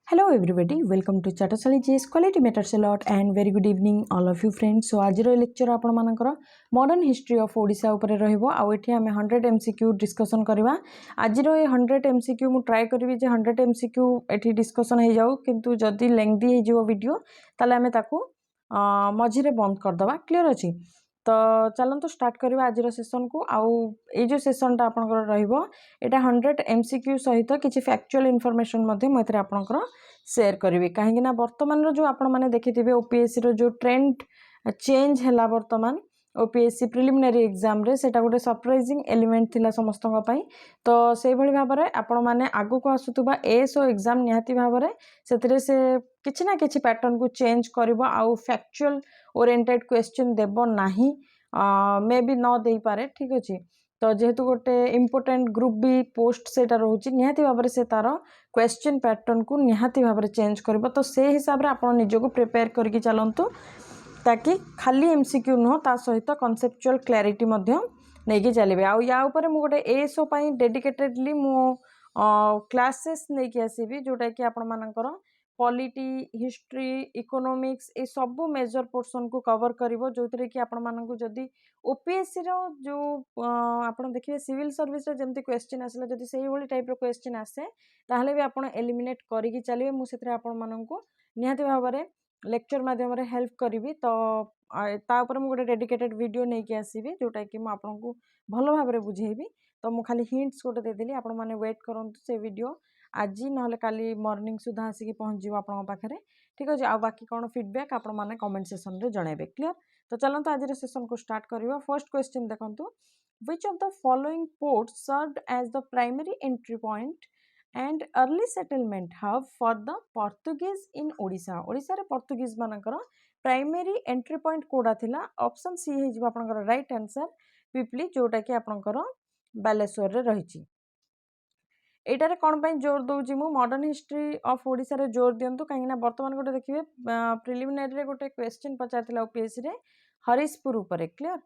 Hello everybody, welcome to Chatasali GS Quality Matters a lot and very good evening all of you friends. So आज lecture आपण मानकर modern history of Odisha ऊपर रहिबो आ एठी हमें 100 MCQ discussion करबा। आज रो 100 एमसीक्यू मु ट्राई करबी जे 100 एमसीक्यू एठी डिस्कशन हे जाऊ किंतु जदी लेंथी हे जिवो वीडियो ताले हमें ताकू मझिरे बंद कर दबा। क्लियर अछि तो चलंतु स्टार्ट करबा आज सेशन को। आउ ए जो सेशनटा आपनकर रहिबो एटा 100 एमसीक्यू सहित किछि फैक्चुअल इनफॉरमेशन मध्ये म एथरे आपनकर शेयर करी कहीं वर्तमान जो आपण मैंने देखिथे ओपीएससी रो जो ट्रेंड चेंज है वर्तमान ओपीएससी प्रिलिमिनरी एग्जाम रे सेटा गोटे सरप्राइजिंग एलिमेंट थिला समस्त तो से भली भाव में आपण मैंने आगु को आसुवा एएसओ एग्जाम निहाती भाव में से किछि ना किछि पैटर्न को चेंज करिवो आउ फैक्चुअल ओरिएंटेड क्वेश्चन देबो नाही मे बी न दे पारे। ठीक अछि तो जेहेतु गोटे इम्पोर्टेंट ग्रुप भी पोस्ट सेटा रोचे निहाती भाव में से तार क्वेश्चन पैटर्न को निहाती भाव में चेंज कर तो से हिसाब से आप निजक प्रिपेयर करके चलतु ताकि खाली एमसीक्यू नुह ता सहित कॉन्सेप्चुअल क्लैरिटी नहीं चलिए। आउ या ऊपर मु गोटे एएसओ पाई डेडिकेटेडली मु क्लासेस नहीं कि आसबि जोटा कि आपण मानकर पॉलिटी हिस्ट्री इकोनॉमिक्स ए सब मेजर पोर्शन को कवर करिवो जो कि आपण मानक जदी ओपीएससी रो जो आपण देखिए सिविल सर्विस रे जेमती क्वेश्चन आसला जदी सेही भली टाइप रो क्वेश्चन आसे ताहले भी आपण एलिमिनेट करिकि चलिए। मु सेथरे आपण मानक निहाती भाव में लेक्चर माध्यम रे हेल्प करिवि तो ता ऊपर मु गोटे डेडिकेटेड वीडियो नहीं कि आसीबी जोटा कि मु आपनको भलो भाव में बुझेबी। तो मु खाली हिंट्स गोटे देदेली आपण माने वेट करंतु से वीडियो आज ना काली मॉर्निंग सुधा आसिक पहुँच जाव आपन पाखे। ठीक अच्छे आ बाकी कौन फीडबैक आपण माने कमेंट सेक्शन रे जणाइबे। क्लियर तो चलते आज सेशन को स्टार्ट करवा। फर्स्ट क्वेश्चन देखंतु which of the following ports served as the primary entry point and early settlement hub for the Portuguese in Odisha. Odisha रे पोर्तुगीज मानकर प्राइमरी एंट्री पॉइंट कोडा थिला ऑप्शन सी हे जिवो आपनकर राइट आंसर पिपली जोटा कि आपनकर बालेश्वर रे रहिछि। एटार कौन पर जोर दूसरी मु मॉडर्न हिस्ट्री ऑफ ओडिशा रे जोर दिंतु कहीं बर्तमान गोटे देखिए प्रिलिमिनरी गोटे क्वेश्चन पचार ओपीएससी रे हरिशपुर उपरे। क्लियर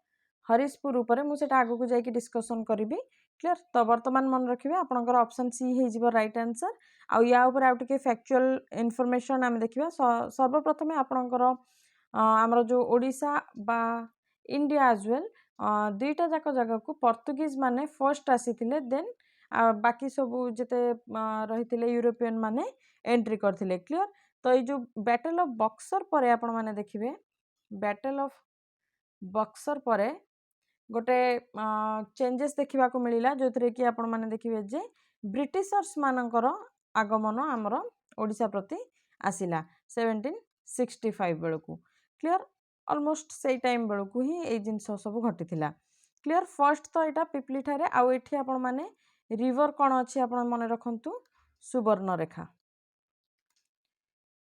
हरिशपुर उपरे मुझे आगु को जाकि डिस्कसन करी। क्लियर तो बर्तमान मन रखिए आपनकर ऑप्शन सी हो राइट आंसर। आउ या ऊपर आउ टिके फैक्चुअल इनफॉरमेशन आम देखिए सर्वप्रथमे आपनकर आमर जो ओडिशा बा इंडिया एज वेल दुईटा जाक जगह को पोर्तुगीज माने फर्स्ट आसीथिले देन बाकी सब जिते रही यूरोपियन माने एंट्री करथिले। क्लियर तो ये जो बैटल ऑफ बक्सर पर आपण माने देखिए बैटल ऑफ बक्सर पर गोटे चेंजेस देखा मिलला जो थे कि आपण माने देखिए जे ब्रिटिशर्स मानकर आगमन आमर ओडिशा प्रति आसिला 1765 बेलू। क्लियर ऑलमोस्ट से टाइम बेलू ही ये जिन सब घटी। क्लियर फर्स्ट तो यहाँ पिपली ठारे आउ एठी आपण माने रिवर कौन अच्छी आप मन रखु सुवर्णरेखा।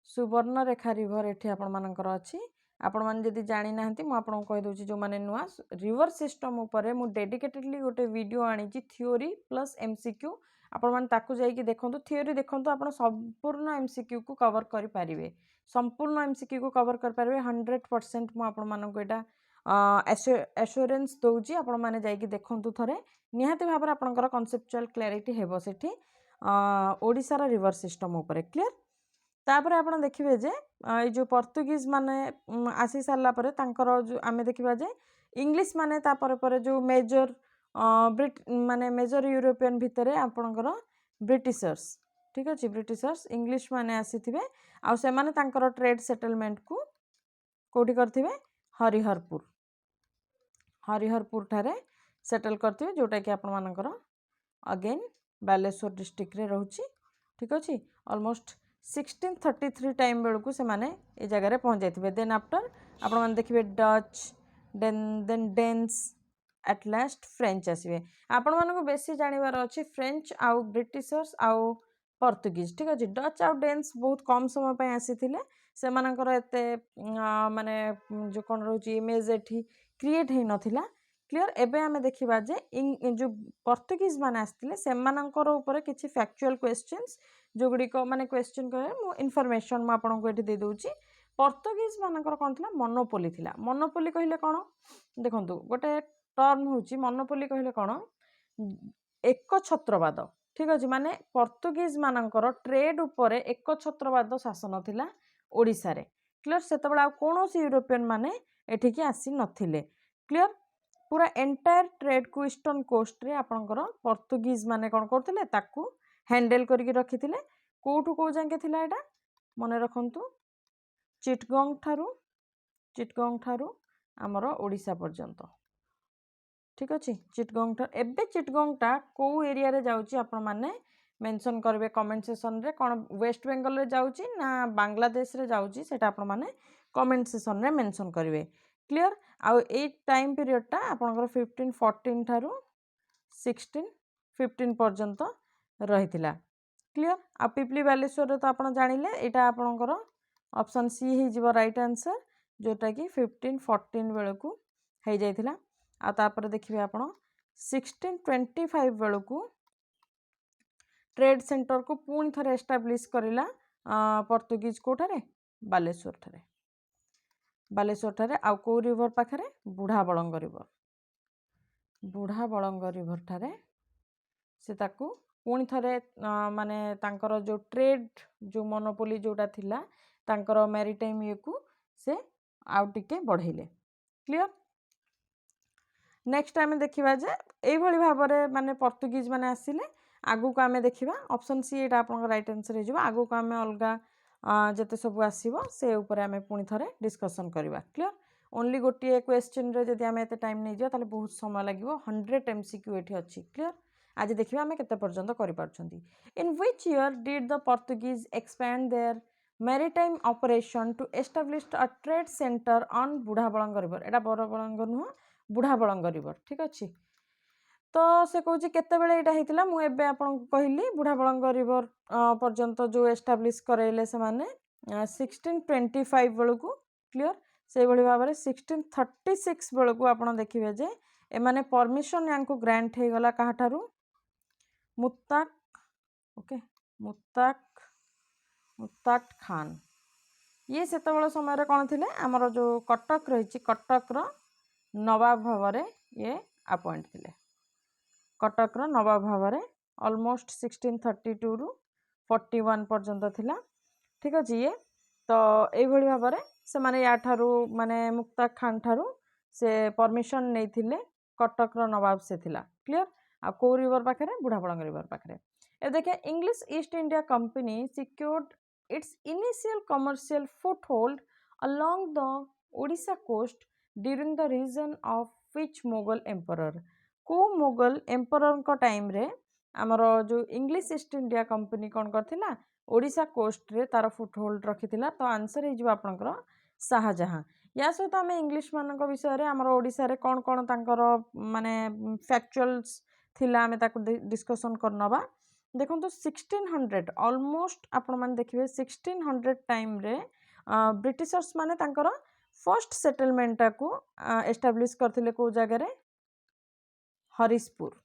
सुवर्णरेखा रिवर एठी आपण मानकर अच्छी आपण मैंने जदि जानी ना मुझे कहीदे जो मैंने नुआ रिवर सिस्टम उपरे मु डेडिकेटेडली गोटे वीडियो आनी थियोरी प्लस एमसीक्यू आपण मैंने ताकू जाइए देखो थियोरी देखो आप संपूर्ण एमसीक्यू को कवर करें संपूर्ण एमसीक्यू को कवर करें 100% मुझे एश्योरेंस दौची आपण मैंने जाइए देखु थे निहाती भाव में आपंकर कनसेप्चुअल क्लैरिटी हेबो सेठी ओडिशार रिवर सिस्टम उपरे। क्लियर तापर आप देखिए जे ये जो पोर्तुगीज माने आसी सारा पर जो आम देखा जे इंग्लिश माने तापर जो मेजर माने मेजर यूरोपियन भितर आपणकर ब्रिटिशर्स। ठीक अच्छे ब्रिटिशर्स इंग्लिश माने आसी आउ से माने तांकर ट्रेड सेटलमेंट को कोठी करथिबे हरिहरपुर हरिहरपुर ठारे सेटल करथिबे जोटा कि आपण मानकर अगेन बालेश्वर डिस्ट्रिक्ट रे रहउची। ठीक अच्छे ऑलमोस्ट 1633 टाइम बेलू से माने ए जगह रे पहुंच जाइथिबे। देन आफ्टर आपण माने देखिबे Dutch then Danes at last French आसीबे। आपण मानको बेसी जानिबार अछि फ्रेंच आउ ब्रिटिशर्स आउ पोर्तुगीज। ठीक अच्छे डच आउ डेन्स बहुत कम समय पे आसीथिले से मानकर एते माने जो कोन रहउची इमेज एठी क्रिएट हे नथिला। क्लियर एबे आमे देखिबा जे जो पोर्तुगीज माने आस्तिले से मानकर ऊपर किछि फैक्चुअल क्वेश्चंस जो गुडी को माने क्वेश्चन कहे मु इनफॉरमेशन मु आपन को एठी दे दोची। पोर्तुगीज मानकर कोन थिला मोनोपोली थिला। मोनोपोली कहिले कोन देखंतु गोटे टर्म होची मोनोपोली कहिले कोन एक छत्रवाद। ठीक अच्छे माने पर्तुगीज मानकर ट्रेड उपरे एक छत्रवाद शासन थिला ओडिसा रे क्लियर सेतबेला आ कोनोसी यूरोपियन माने एठिकी आसी नथिले क्लियर पूरा एंटायर ट्रेड को ईस्टर्न कोस्ट रे आपनकर पर्तुगीज माने कोन करथिले ताकू हैंडल करके रखिथिले कोठु को जांके थिला एटा मने रखंतु चिटगोंग ठारू आमर ओडिशा पर्यंत ठीक अच्छे चिटगोंग एबे चिटगोंगटा कौ एरिया रे जाउची आपण माने मेंशन करबे कमेंट सेक्शन रे कोन वेस्ट बेंगल रे जाउची ना बांग्लादेश रे जाउची सेटा आपण माने कमेंट सेक्शन रे मेंशन करबे क्लियर आउ ए टाइम पीरियड टा आपनकर 1514 ठारू 1615 पर्यंत रहितिला क्लियर आ पिपली बालेश्वर रे तो आपण जानिले एटा आपनकर ऑप्शन सी ही जीवो राइट आंसर जोटा कि 1514 बेलू को हो जाइथिला आ तापर देखिए आपण 1625 बेलू को ट्रेड सेंटर को पुणी थरे एस्टाब्लिश करिला पर्तुगीज कोठारे बालेश्वर ठारे आउ को रिवर पाखरे बुढ़ा बलंग रिवर ठारे से ताकू पुणी थरे माने तांकर जो ट्रेड जो मोनोपोली जोटा थिला तांकर मैरीटाइम ये को से आउ टिके बढ़ेले क्लियर नेक्स्ट आम देखा जे यही भाव में माने पर्तुगीज माने आसिले आगु को आम देखा ऑप्शन सी एटा आपन राइट आंसर हो आगु को आम अलग जिते सब आसो से उपर आम पुणी थे डिस्कसन करवा क्लियर ओनली गोटे क्वेश्चन रे जदि आम एत टाइम नहीं जाए बहुत समय लगे 100 MCQ ये अच्छी क्लियर आज देखिए आम केते पर्यंत करि in which year did the Portuguese expand their maritime operation to establish a trade centre on Budhabalanga river एटा बड़बलंग नुह बुढ़ाबलंग रिवर ठीक अच्छे तो से कौच केतबेले एटा हेतिला मु एबे आपन कहली बुढ़ाबलंग रिवर पर्यंत जो एस्टाब्लिश करैले से माने 1625 बेलू को क्लियर से भली भाव में 1636 बेलू को आपन देखिबे जे ए माने परमिशन यांको ग्रांट हे गला काहा ठारू मुत्ताक ओके मुत्ताक खान ये सेतबेले समय कौन थिले आमर जो कटक रही कटक नवाब भाव में ये अपॉइंट थिले कटक नवाब भाव में ऑलमोस्ट 1632 रु 41 पर्यंत थिला ठीक अच्छे ये तो यही भाव में से माने या ठारू माने मुक्ता खान ठारू से परमिशन नहीं थिले कटक नवाब से थिला क्लियर आ को रिवर पाखे बुढ़ाबलंग रिवर पाखे ए देखिए English East India company secured its initial commercial foothold along the Odisha coast during the region of which Mughal emperor को मुगल एम्परर को टाइम रे आमर जो इंग्लिश ईस्ट इंडिया कंपनी कौन करथिला ओडिशा कोस्ट रे तार फुटहोल्ड रखिथिला तो आंसर हे जिवो आपनकर शाहजहां या सहित आम इंग्लिश मान विषय रे आमर ओडिशा रे कौन कौन तांकर माने फैक्चुअल्स थिला आमे ताकू डिस्कशन करनबा देखो 1600 ऑलमोस्ट आपण माने देखिबे 1600 टाइम रे ब्रिटिशर्स माने तांकर फर्स्ट सेटलमेंट को एस्टाब्लिश करथिले को जगह रे हरिशपुर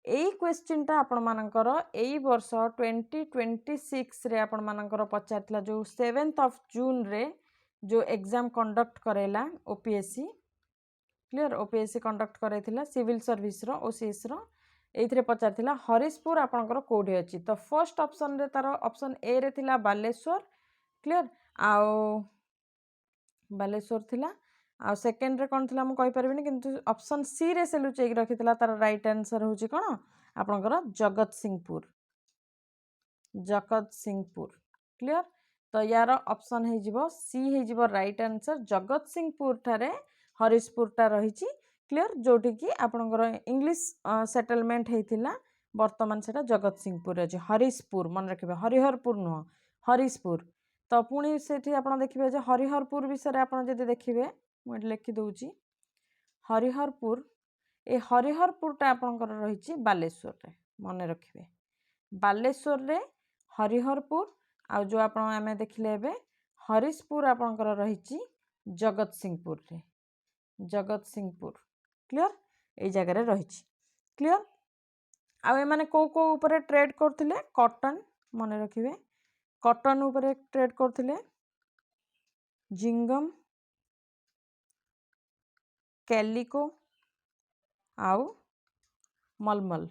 यही क्वेश्चन टा आपण मानकर एई वर्ष 2026 रे आपण मानकर पचारथिला जो 7th of June रे जो एग्जाम कंडक्ट करेला ओपीएससी क्लियर ओपीएससी कंडक्ट करैथिला सिविल सर्विस रो ओसीएस रो एइथरे पचारथिला हरिशपुर आपनकर कोडी अछि तो फर्स्ट ऑप्शन रे तार ऑप्शन ए रे थिला बालेश्वर क्लियर आओ बालेश्वर थिला आ सेकेंड रे कोन थिला मु कहि परबिनी किंतु ऑप्शन सी रे से लुचेक रखिथिला तार राइट आंसर होची कोन आपनकर जगत सिंहपुर क्लियर तो यार ऑप्शन हे जिवो सी हे जिवो राइट आंसर जगत सिंहपुर थारे हरिशपुर टा रहिची क्लियर जोटी की आपनकर इंग्लिश सेटलमेंट हेतिला वर्तमान सेटा जगत सिंहपुर अछि हरिशपुर मन रखिबे हरिहरपुर नो हरिशपुर तो पुणी से आप देखिए जे हरिहरपुर विषय आप देखिए मुझे लिखि दूची हरिहरपुर ए हरिहरपुरटा आपंकर रही बालेश्वर रे मन रखिए बालेश्वर रे हरिहरपुर आ जो आप देखिले एबे हरिशपुर आपंकर रही जगत सिंहपुर क्लियर ए जगह रही क्लियर आ माने को ऊपर ट्रेड करथिले कॉटन मन रखिए कॉटन ऊपर ट्रेड करथिले जिंगम कैलिको आउ मलमल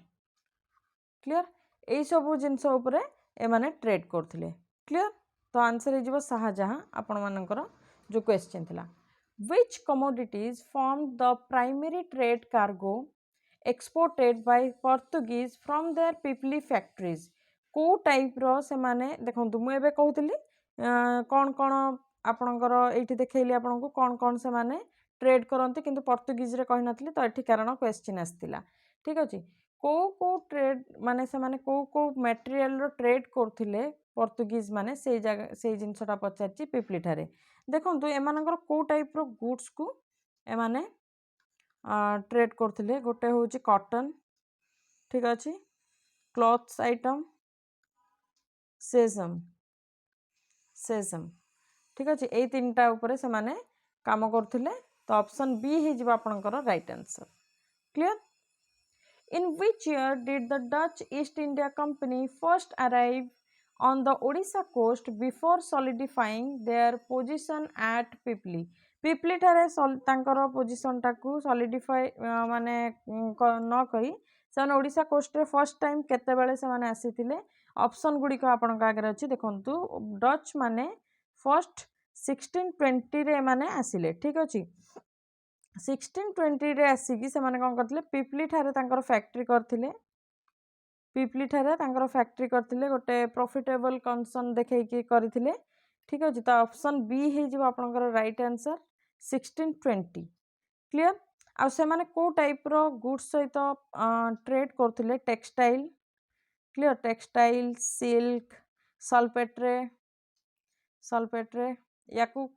क्लियर यही सब जिनस उपरे एमाने ट्रेड करथिले क्लियर तो आंसर हो शाहजहां आपण मानकर जो क्वेश्चन थिला which commodities formed the primary trade cargo exported by Portuguese from their Pipli factories को टाइप रो से माने देखंतु मु एबे कहउतली कोन कोन आपणकर एठी देखैली आपनको कोन कोन से माने ट्रेड करंती किंतु पोर्तुगीज रे कहि नथली तो एठी कारण क्वेश्चन आस्तिला ठीक अछि को ट्रेड माने से माने को मटेरियल रो ट्रेड करथिले पोर्तुगीज माने से जगह से जिनसटा पचारची पिपली ठारे देखंतु एमानकर को टाइप रो गुड्स को एमाने ट्रेड करथिले गोटे होची कॉटन ठीक अछि क्लॉथ्स आइटम सेसम सेसम ठीक अछि ए तीनटा ऊपर से माने काम करथिले तो ऑप्शन बी हे जिबा आपनकर right answer clear In which year did the Dutch East India Company first arrive on the Odisha coast before solidifying their position at Pipli? Pipli ठारे तांकर पोजिशन टाकू सॉलिडिफाई माने न करी से ओडिशा कोस्ट रे फर्स्ट टाइम केते बेले से माने आसीथिले ऑप्शन गुडी को आपन का आगे अछि देखंतु डच माने फर्स्ट 1620 रे माने आसिले ठीक अछि 1620 रे आसिकी से माने कोन करथिले पिपली ठारे तांकर फैक्ट्री करथिले पिपली ठारे तांकर फैक्ट्री करथिले गोटे प्रॉफिटेबल कंसर्न देखैकी करथिले ठीक अछि तो ऑप्शन बी हे जिवो आपनकर राइट आंसर 1620 क्लियर आ से माने को टाइप रो गुड्स सहित ट्रेड करथिले textile clear textile silk saltpetre याकू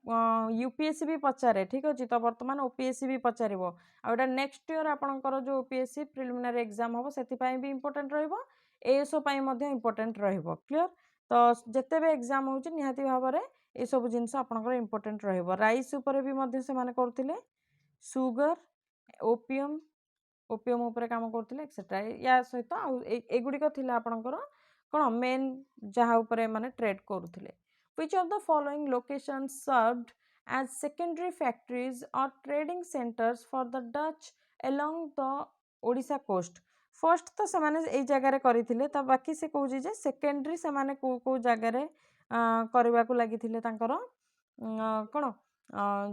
यूपीएससी भी पचारे ठीक अच्छे तो बर्तमान ओपीएससी भी पचारिबो आउटा नेक्स्ट ईयर आपनकर जो ओपीएससी प्रिलिमिनरी एग्जाम हो सेतिपाई भी इंपोर्टेंट रहइबो एएसओ पाई मध्ये इंपोर्टेंट रहइबो क्लियर तो जते भी एग्जाम होउची निहाती भाबरे ए सब जिंस आपनकर इंपोर्टेंट रहइबो राइस ऊपर भी मध्ये से माने करथिले सुगर ओपियम ओपियम ऊपर काम करथिले एक्सेट्रा या सहित एगुडी को थिला आपनकर कोन मेन जहा ऊपर माने trade करूथिले Which of the following locations served as secondary factories or trading centers for the Dutch along the Odisha coast? First तो समाने ए जगह रे करिथिले ता बाकी से कहूजी जे सेकेंडरी समाने को जगह रे करबा को लागिथिले तांकर कोन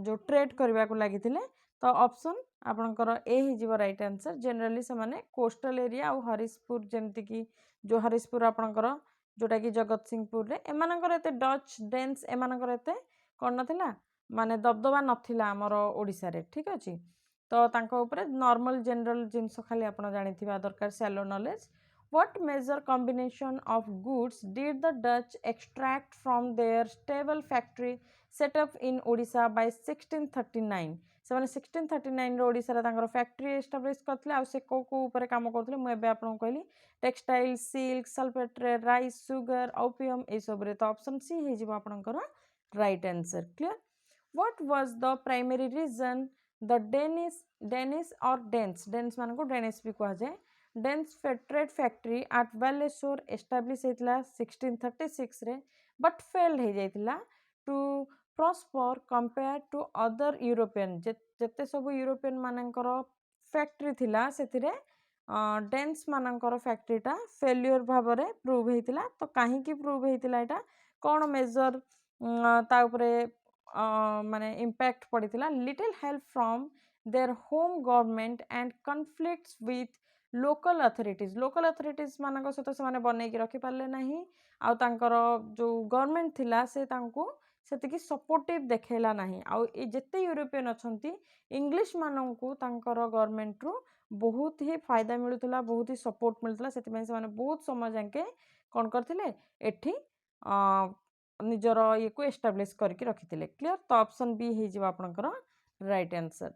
जो ट्रेड करबा को लागिथिले तो ऑप्शन आपनकर ए ही जीव राइट आंसर जनरली समाने कोस्टल एरिया और हरिशपुर जेमति की जो हरिशपुर आपनकर जोटा कि जगत सिंहपुर रे एमानकर एते डच डेन्स एमानकर एते कोन नथिला माने दबदबा नथिला हमर ओडिसा रे ठीक अछि तो तांको ऊपर नॉर्मल जनरल जिंस खाली आपण जानिथिबा दरकार सैलो knowledge what major combination of goods did the Dutch extract from their stable factory set up in Odisha by 1639 से माने 1639 रो ओडिसा रे तांकर फैक्ट्री एस्टैब्लिश करथले आ से को ऊपर काम करथले मु एबे आपन कहली textile silk saltpetre rice sugar opium ए सब रे तो ऑप्शन सी हे जिवो आपनकर right answer clear what was the primary reason the Danish और डेन्स मान को डेनिस भी कहा जाए Danes trade factory at Baleshwar establish हेतला 1636 रे बट फेल्ड हे जाइतला to prosper compare to other European जते सब यूरोपियन मानकर फैक्ट्री थिला सेथिरे डेन्स मानकर फैक्ट्रीटा फेल्यूर भाव में प्रूव होता तो कहीं प्रूव होता यहाँ कौन मेजर ता उपरे माने इम्पैक्ट पड़ता little help from their home government and conflicts with local authorities मान सहित से बनईकी रखिपारे ना आउ तांकर जो गवर्नमेंट थिला से तांको सेतिकी सपोर्टिव देखैला नाही आउ जेते यूरोपियन अछंती इंग्लिश माननकू तांकर गवर्नमेंट रु बहुत ही फायदा मिलुतला बहुत ही सपोर्ट मिलुतला सेतिपय से माने बहुत समय जाके कोन करथिले एठी निजर ये को एस्टैब्लिश करके रखिथिले क्लियर तो ऑप्शन बी हे जिवा आपनकर राइट आंसर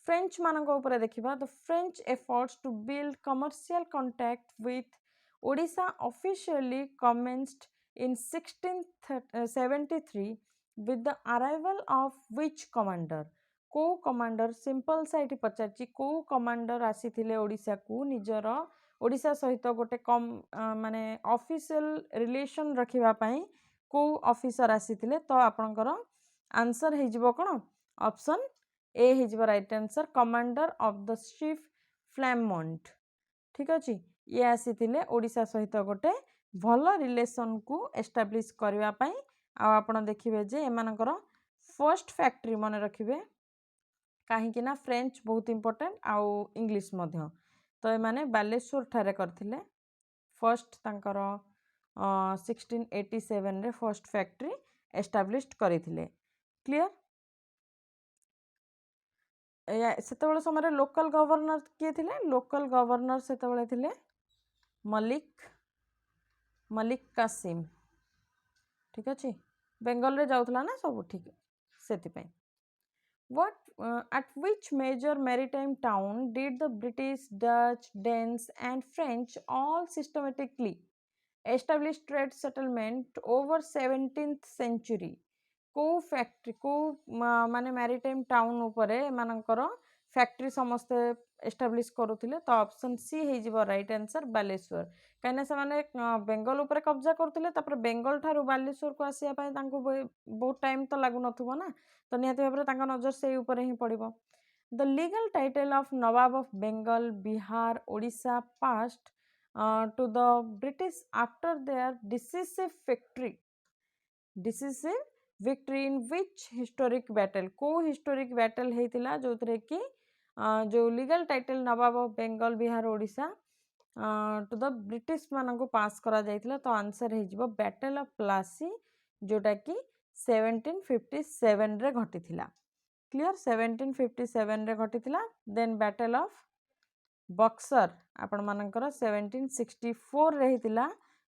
फ्रेंच मानक ऊपर देखिबा the French efforts to build commercial contact with Odisha officially commenced in 1673 with the arrival of which commander को कमांडर सिंपल सा ये पचारची को कमांडर आसीथिले ओडिशा को निजर ओडिशा सहित गोटे कम माने ऑफिशियल रिलेशन रखिबा पई को ऑफिसर आसीथिले तो आपनकर आंसर हे जिवो कोन ऑप्शन ए हे जिवो right answer commander of the ship Flammont ठीक अच्छे ये आसी ओडिशा सहित गोटे भल रिलेशन को एस्टाब्लिश करने आप देखिए जे एमानकर फर्स्ट फैक्ट्री मन रखिए कहीं ना फ्रेंच बहुत इंपोर्टेंट आउ इंग्लिश मध्य तो ये बालेश्वर ठारे करथिले फर्स्ट तांकर 1687 रे फर्स्ट फैक्ट्री एस्टाब्लिश्ड करथिले क्लियर सेतेबेले समय लोकल गवर्नर किए थिले लोकल गवर्नर सेतेबेले थिले मलिक कासिम ठीक अच्छे बेंगल रे जाउथला ना सब ठीक से What at which major maritime town did the British, Dutch, Danes and French all systematically establish trade settlement over 17th century? को फैक्ट्री को माने मैरिटाइम टाउन उपरे एमानकर फैक्ट्री समस्त एस्टाब्लिश करुथिले तो ऑप्शन सी हे जिवो राइट आंसर बालेश्वर कहिना से माने बेंगल उपरे कब्जा करुथिले तापर बेंगल ठारू बालेश्वर को आसिया पय तांको बहुत टाइम तो लागु नथुबो ना तो निहाती भाबरे तांका नजर से ऊपर ही पड़िबो the legal title of Nawab of Bengal Bihar Odisha passed to the British after their decisive victory in which historic battle को हिस्टोरिक बैटल होता जो थे कि जो legal title Nawab of Bengal Bihar Odisha to the British मान को पास करा जाइथिला तो आंसर हो बैटल ऑफ प्लासी जोटा कि 1757 रे घटिथिला क्लियर 1757 रे घटिथिला देन बैटल ऑफ बक्सर आपण मानकर 1764 रे हितिला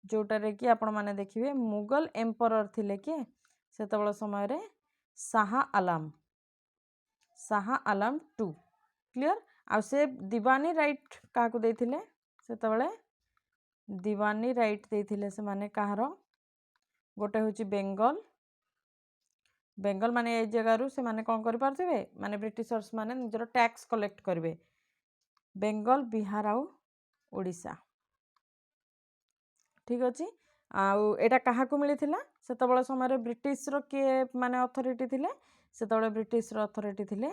जोटारे कि आपण माने देखिबे मुगल एम्परर थिले कि सेतबेल समय रे शाह आलम 2 क्लियर आ से दीवानी राइट काकू देथिले सेतबेले दीवानी राइट देथिले से माने कहार गोटे होची बेंगल माने ए जगह रु से माने कोन करि पारथिबे माने ब्रिटिशर्स माने निजर टैक्स कलेक्ट करबे बेंगल बिहार आउ ओडिशा ठीक अच्छे आउटा क्या मिलता से समय ब्रिटिश किए माने अथॉरिटी थिले से ब्रिटिश अथॉरिटी थिले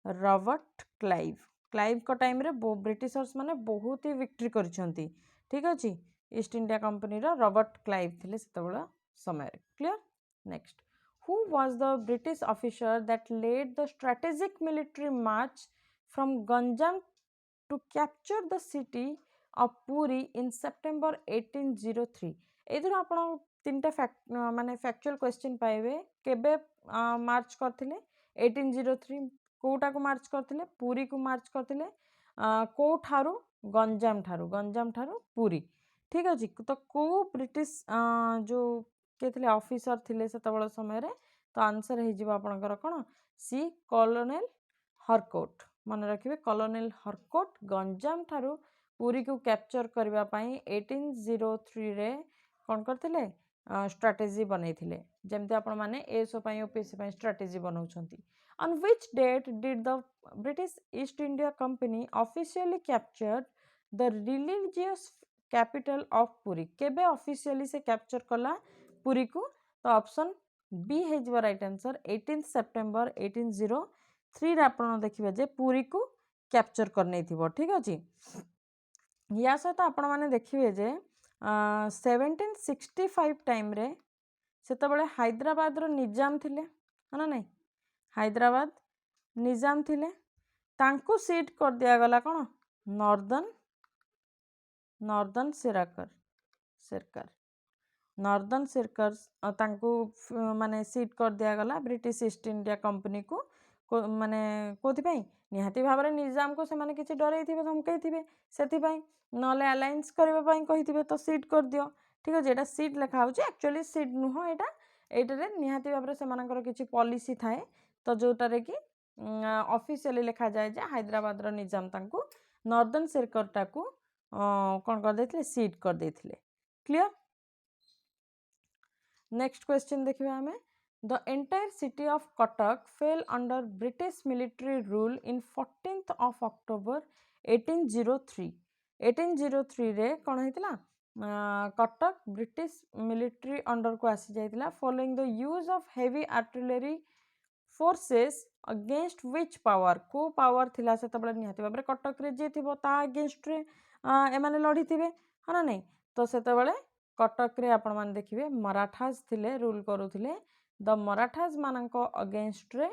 रॉबर्ट क्लाइव को टाइम रे ब्रिटिशर्स माने बहुत ही विक्ट्री करछंती ठीक अच्छे ईस्ट इंडिया कंपनी रो रॉबर्ट क्लाइव थिले से समय clear next who was the British officer that led the strategic military march from Ganjam to capture the city of Puri in September 1803 एथुर आपण तीनटा माने फैक्चुअल क्वेश्चन पाइबे केबे मार्च करथिले 1803 कोटा को मार्च करथिले पुरी को मार्च करथिले को ठारू गंजाम ठारू पुरी ठीक अछि तो को ब्रिटिश जो के थिले ऑफिसर थिले सेतबेल समय रे तो आंसर हे जिवो आपनकर कोन सी कॉलोनेल हरकोट मन रखिबे कॉलोनेल हरकोट गंजाम ठारू पुरी को कैप्चर करबा पई 1803 रे कोन करथिले स्ट्रेटजी बनैथिले जेमते आपण माने एसओ पई ओपीसी पई strategy बनाउछंती on which date did the British East India Company officially captured the religious capital of Puri केबे ऑफिशियली से कैप्चर कला पुरी को तो ऑप्शन बी हे जिवो राइट आंसर 18 सितंबर 1803 रे आपण देखिबे जे पुरी को कैप्चर करनै थिबो ठीक अछि या सहित आपण माने देखिए जे 1765 टाइम रे सेतबेले हैदराबाद रो निजाम थिले ना नहीं हैदराबाद निजाम थिले तांको सीट कर दिया गला कोन नॉर्दर्न सिरकर तांको माने सीट कर दिया गला ब्रिटिश ईस्ट इंडिया कंपनी को माने कोथि पई निहाती भाव निजाम को से माने किछि डरै थिबे धमकै थिबे सेथि पई नले अलायंस करबा पई कहिथिबे तो सीट कर दियो ठीक अछि एटा सीट लेखा होछि एक्चुअली सीट नुह एटा रे निहाती भाव से मानकर किछि पॉलिसी थाए तो जोटारे कि ऑफिशियली लिखा जाए जे हैदराबाद रो निजाम तांको नॉर्दर्न सिरकर टाको कोन कर देथिले सीट कर देथिले क्लियर नेक्स्ट क्वेश्चन देखिबा हमें The entire city of Cuttack fell under British military rule in 14th of October 1803. 1803 रे कौन होइतिला कटक ब्रिटिश मिलिट्री अंडर को आसी जाइतिला following the use of heavy artillery forces against which power को पावर थिला से तबले निहाती बाबरे कटक रे जे थिबो ता अगेंस्ट रे एमाने लड़ी थे हाँ ना नहीं तो से कटक रे आपण मैंने देखिए मराठाज थिले रूल करुले द मराठाज मानक अगेंस्ट रे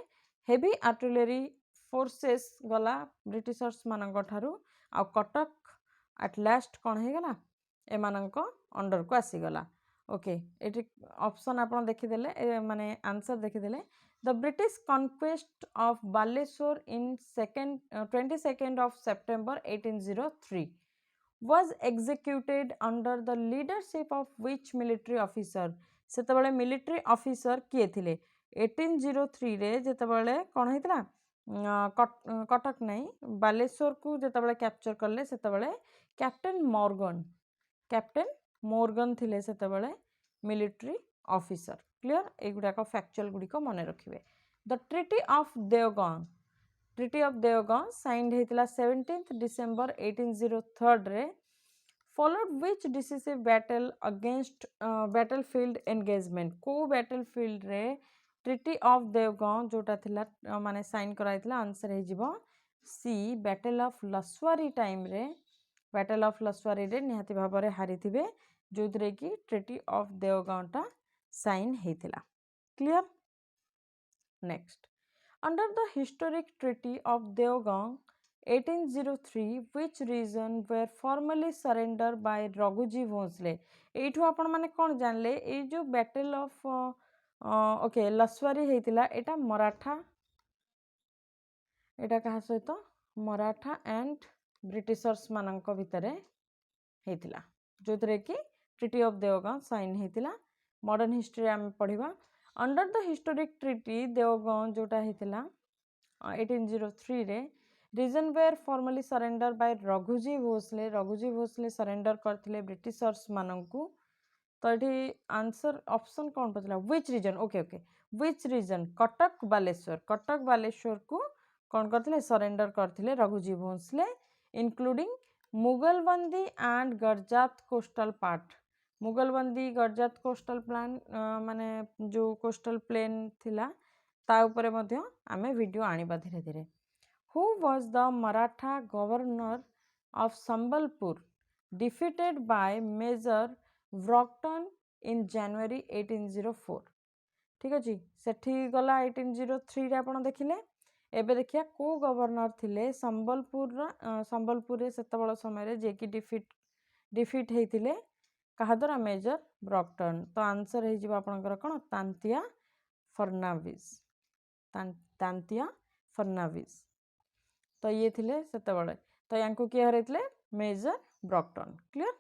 हेवी आर्टिलरी फोर्सेस गला ब्रिटिशर्स मानक ठारू आ कटक एट लास्ट कौन हो गला एमानक अंडर को आसीगला ओके ये ऑप्शन आप देखीदे माने आंसर देखीदे the British conquest of Baleshwar in 22nd of September 1803 was executed under the leadership of which military officer सेतबले मिलिट्री ऑफिसर किए थिले 1803 रे जेतबले कोन हेतला कटक नहीं बालेश्वर को जेतबले कैप्चर करले सेतबले कैप्टेन मोर्गन थिले सेतबले मिलिट्री ऑफिसर क्लियर एगुड़ाक फैक्चुअल गुड़िक मन रखिए the treaty of Deogaon signed होता 17th December 1803 रे followed which decisive battle against battlefield engagement को battlefield रे ट्रिटी ऑफ देवगां जोटा थिला माने साइन कराइथिला आंसर हे जिवो सी बैटल ऑफ लसवारी टाइम रे बैटल ऑफ लसवारी रे निहाती भाबरे हारिथिबे जोथरे की ट्रिटी ऑफ देवगां टा साइन हेतिला clear next under the historic treaty of Deogaon 1803 which region were formally surrendered by Raghuji Bhonsle एठू आपण माने कोन जानले ए जो बैटल ऑफ ओके लसवारी हेतिला एटा मराठा एटा कहा सहित मराठा एंड ब्रिटिशर्स मानक भितरे हेतिला जोथरे की ट्रिटी ऑफ देवगां साइन हेतिला मॉडर्न हिस्ट्री आम पढ़िबा under the historic treaty Deogaon जोटा हेतिला 1803 रे region were formally surrender by Raghuji Bhonsle surrender करथिले ब्रिटिशर्स मानंकु तो ये आंसर ऑप्शन कौन पचला which region okay which region Cuttack Baleshwar को कौन करथिले सरेंडर करथिले Raghuji Bhonsle including Mughalbandi and Garjat coastal part Mughalbandi Garjat coastal plan माने जो कोस्टल प्लेन थिला ता उपरे मध्य आमे वीडियो आनिबा धीरे धीरे who was the Maratha governor of Sambalpur defeated by major Broughton in January 1804 ठीक अच्छे सेठी गला 1803 रे आपण देखिले एबे देखिया को गवर्नर थिले संबलपुर रे सेतबळ समय रे जे की डिफीट हेतिले कहा द्वारा मेजर ब्रॉकटन तो आंसर हे जिवो आपनकर कोन तांतिया फर्नाविस तो ये थिले सेतबळे तो यांको के हरैतले major Broughton clear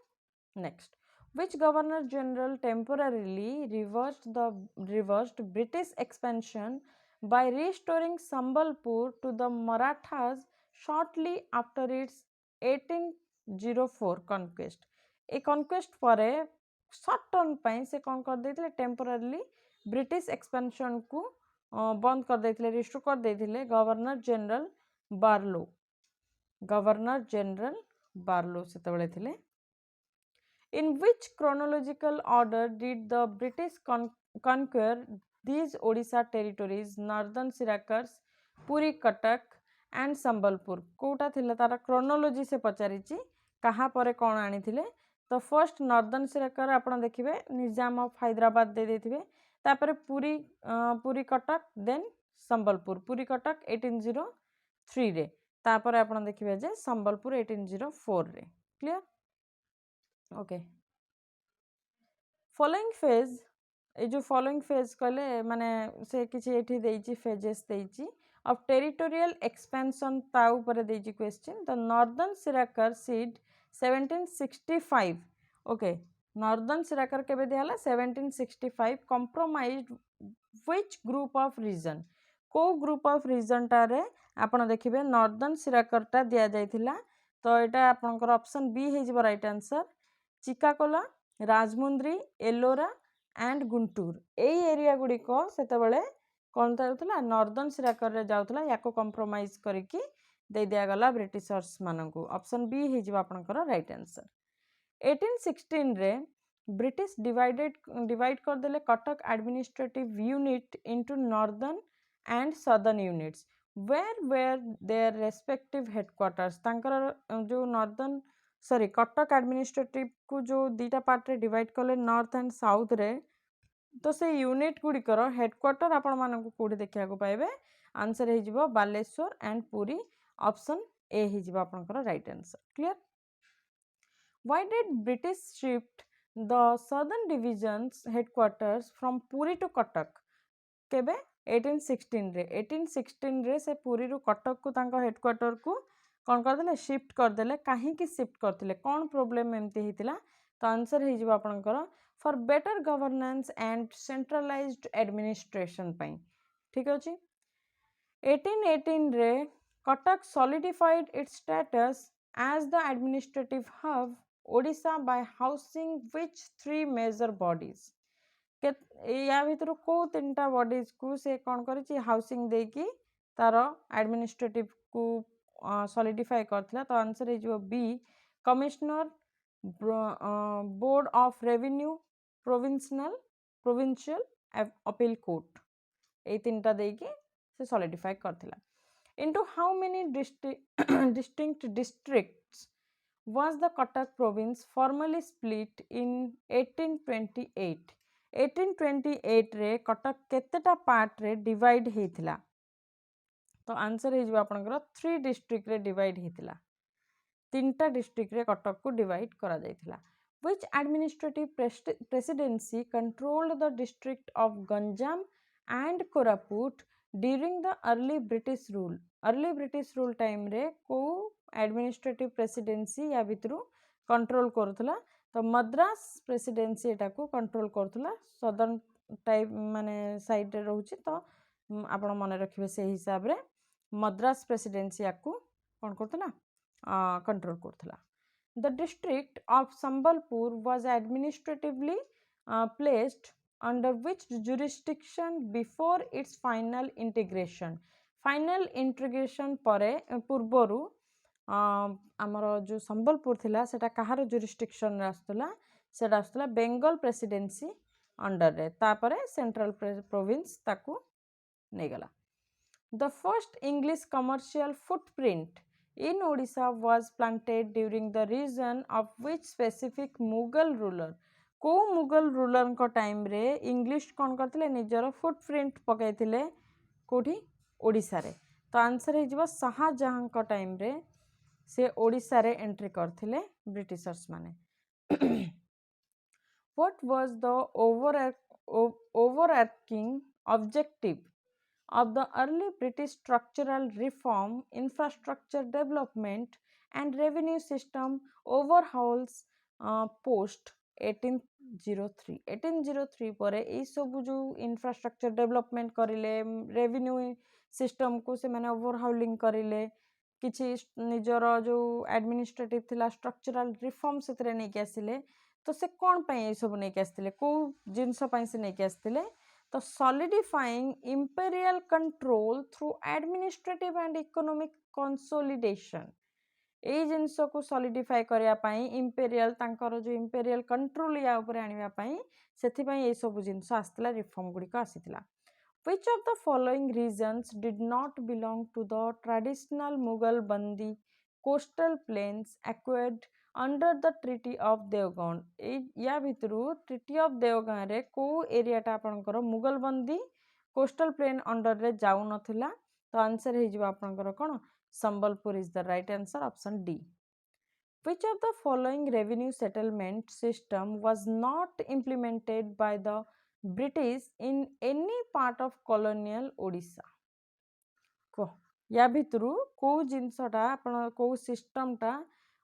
next which governor general temporarily reversed British expansion by restoring Sambalpur to the Marathas shortly after its 1804 conquest A conquest परे short term ପାଇଁ से कौन कर देथिले temporarily British expansion को बंद कर देथिले रिस्टोर कर देथिले गवर्नर जनरल बार्लो सेतबळे थिले In which chronological order did the British conquer these Odisha territories, Northern Syracuse, Puri Cuttack and Sambalpur? Kota थिले तारा chronology से पचारिची कहाँ परे कौन आनी थिले तो फर्स्ट नॉर्दर्न सिराकर आपण देखिबे निजाम ऑफ हैदराबाद दे देथिबे तापरे पुरी कटक देन संबलपुर पुरी कटक 1803 रे तापरे आपण देखिबे जे संबलपुर 1804 रे क्लियर ओके फॉलोइंग फेज ये जो फॉलोइंग फेज कहले माने से किछि एठी देइची फेजेस देइची ऑफ टेरिटोरियल एक्सपेंशन ता ऊपर देइची question the northern Circars ceded 1765 okay northern Circars केबे दियाला 1765 compromised which group of region को ग्रुप ऑफ रीजन टारे आपण देखिबे नॉर्दर्न सिराकर टा दिया जाइथिला तो एटा आपनकर ऑप्शन बी हे जिवो right answer Chicacole Rajahmundry Ellore and Guntur एई एरिया गुडी को सेतबेले कोन ताउतला नॉर्दर्न सिराकर रे जाउतला याको कंप्रोमाइज करिकि दे दिया गला ब्रिटिशर्स माननकु ऑप्शन बी हे जिवो आपनकर राइट आंसर 1816 रे ब्रिटिश डिवाइड कर देले Cuttack administrative unit into northern and southern units where their respective headquarters तांकर जो नॉर्दर्न सॉरी कटक एडमिनिस्ट्रेटिव को जो दीटा पार्ट रे डिवाइड कले नॉर्थ एंड साउथ रे तो से यूनिट गुड़िकर हेडक्वार्टर आपण मानक कोठी देखा पाइबे आंसर हो Baleshwar and Puri option A हो आपनकर right answer clear why did British shift the southern divisions headquarters from Puri to Cuttack केबे 1816 रे से पुरी रु कटक को तांको हेडक्वार्टर को कौन करदेले शिफ्ट करदेले कहीं शिफ्ट करथिले कौन प्रोब्लेम एमती हेतिला तो आंसर हे जिवो आपनकर for better governance and centralised administration पई ठीक अछि 1818 रे Cuttack solidified its status as the administrative hub Odisha by housing which three major bodies या भितर को तीनटा बॉडीज को से कौन करिछि हाउसिंग देकी तार एडमिनिस्ट्रेटिव को सॉलिडिफाई करथिला तो आंसर हे B commissioner board of revenue provincial appeal court ए तीनटा देकी से सॉलिडिफाई करथिला into how many distinct districts was the Cuttack province formally split in 1828 1828 रे कटक केतेटा पार्ट रे डिवाइड हेतिला तो आंसर हे जिवो आपनकर 3 डिस्ट्रिक्ट रे डिवाइड हेतिला तीनटा डिस्ट्रिक्ट रे कटक को डिवाइड करा जायतिला which administrative presidency controlled the district of Ganjam and Koraput during the early British rule time रे को एडमिनिस्ट्रेटिव प्रेसिडेंसी या भितरु कंट्रोल करूथला तो मद्रास प्रेसिडेंसी एटा को कंट्रोल करूथला सदर्न टाइप माने साइड रे रहउची तो आपण मन रखिबे से हिसाब रे मद्रास प्रेसिडेंसी याकू कोन करथला कंट्रोल करथला the district of Sambalpur was administratively placed under which jurisdiction before its final integration परे पूर्वरु आमर जो संबलपुर थिला सेटा कहार जुरिस्डिक्शन आस्तला सेटा आस्तला बेंगल प्रेसिडेंसी अंडर रे तापरे सेंट्रल प्रोविंस ताकू नेगला the first English commercial footprint in Odisha was planted during the region of which specific Mughal ruler को मुगल रूलर को टाइम रे इंग्लिश कौन करथिले निजर फुटप्रिंट पकाइथिले कोठी ओडिसा रे तो आंसर हे जिवो शाहजहां को टाइम रे से ओडिसा रे एंट्री करथिले ब्रिटिशर्स माने what was the overarching objective of the early British structural reform infrastructure development and revenue system overhauls post 1803 परे ए सब जो इंफ्रास्ट्रक्चर डेवलपमेंट करिले रेवेन्यू सिस्टम को से माने ओवरहाउलिंग करिले किछि निजर जो एडमिनिस्ट्रेटिव थिला स्ट्रक्चरल रिफॉर्म सेतरे नै के आसिले तो से कोन पय ए सब नै के आस्तिले को जिंस पय से नै के आस्तिले तो solidifying imperial control through administrative and economic consolidation ए जिनस को सॉलिडिफाई करिया पई इंपेरियल तांकर जो इंपेरियल कंट्रोल या ऊपर आनिया पई सेथि पई ए सब जिनस आस्तिला रिफॉर्म गुडी का आसितिला which of the following regions did not belong to the traditional Mughal Bandi coastal plains acquired under the treaty of Deogan या भितरु treaty of Deogan रे को एरिया टा आपनकर मुगल बंदी कोस्टल प्लेन अंडर रे जाउ नथिला तो आंसर हे जिवो आपनकर कोन Sambalpur is the right answer option D which of the following revenue settlement system was not implemented by the British in any part of colonial Odisha को या भितरु को जिनसटा आपण को सिस्टम टा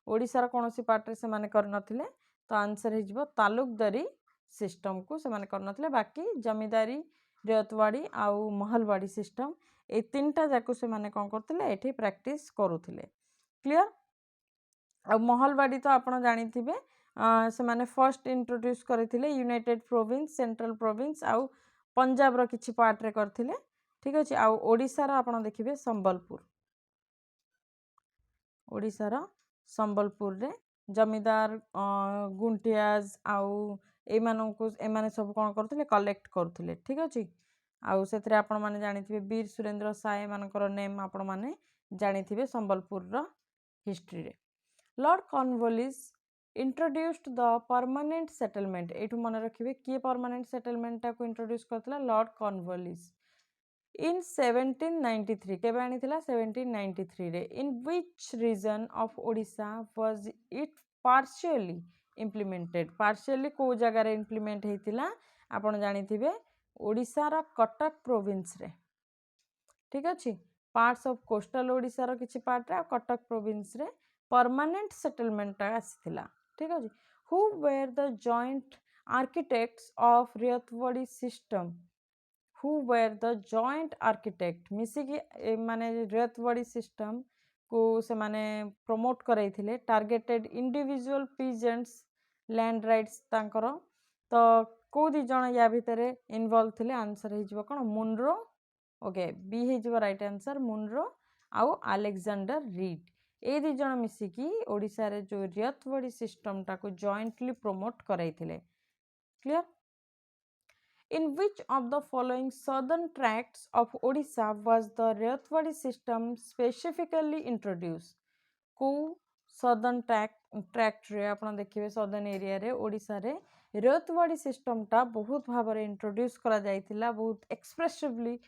ओडिसा रा कोनोसी पार्ट रे से माने कर नथिले तो आंसर हे जिवो तालुकदारी सिस्टम को से माने कर नथिले बाकी जमींदारी रेतवाड़ी आउ महलवाड़ी सिस्टम ए तीनटा जाको से माने कोन करथिले एठी प्रैक्टिस करूथिले क्लियर आ महलवाड़ी तो आपण जानि थिबे से माने फर्स्ट इंट्रोड्यूस करथिले यूनाइटेड प्रोविंस सेंट्रल प्रोविंस आउ पंजाब रो किछि पार्ट रे करथिले ठीक अछि आउ ओडिसा रो आपण देखिबे संबलपुर ओडिसा रो संबलपुर रे जमींदार गुंटियाज आउ एमाने सब कोन करथिले कलेक्ट करथिले ठीक अछि आउ सेतरे आपण माने जानि थिबे वीर सुरेंद्र साय मानकर नेम आपण माने जानि थिबे संबलपुर रो हिस्ट्री रे Lord Cornwallis introduced the permanent settlement एठू मन रखिए किए परमानेंट सेटलमेंट टाको इंट्रोड्यूस करथिला लॉर्ड कॉर्नवालिस in 1793 केबे आनिथिला 1793 रे in which region of Odisha was it partially को जगह रे इम्प्लीमेंट हेतिला आपण जानिथिबे ओडिसा रा कटक प्रोविंस रे ठीक अछि पार्ट्स ऑफ कोस्टल ओडिसा रा किछि पार्ट रे कटक प्रोविंस रे परमानेंट सेटलमेंट आसीथिला ठीक अछि who were the joint architects of ryotwari system who were the joint architect मिसिकी माने रियतवडी सिस्टम को से माने प्रमोट करैथिले targeted individual peasants land rights तांकर तो को दि जण या भितरे इन्वॉल्व थिले आंसर हे जिवो कोन मुनरो ओके बी हे जिवो राइट आंसर मुनरो आउ अलेक्जेंडर रीड ए दि जण मिसिकी ओडिसा रे जो रियतवडी सिस्टम टाको जॉइंटली प्रमोट करैथिले clear In which of the following southern tracts of Odisha was the Rayatwadi system specifically introduced? को southern tract रे आपण देखिबे southern area रे ओडिसा रे रयतवाड़ी सिस्टम टा बहुत भाबरे इंट्रोड्यूस करा जायतिला बहुत एक्सप्रेसिवली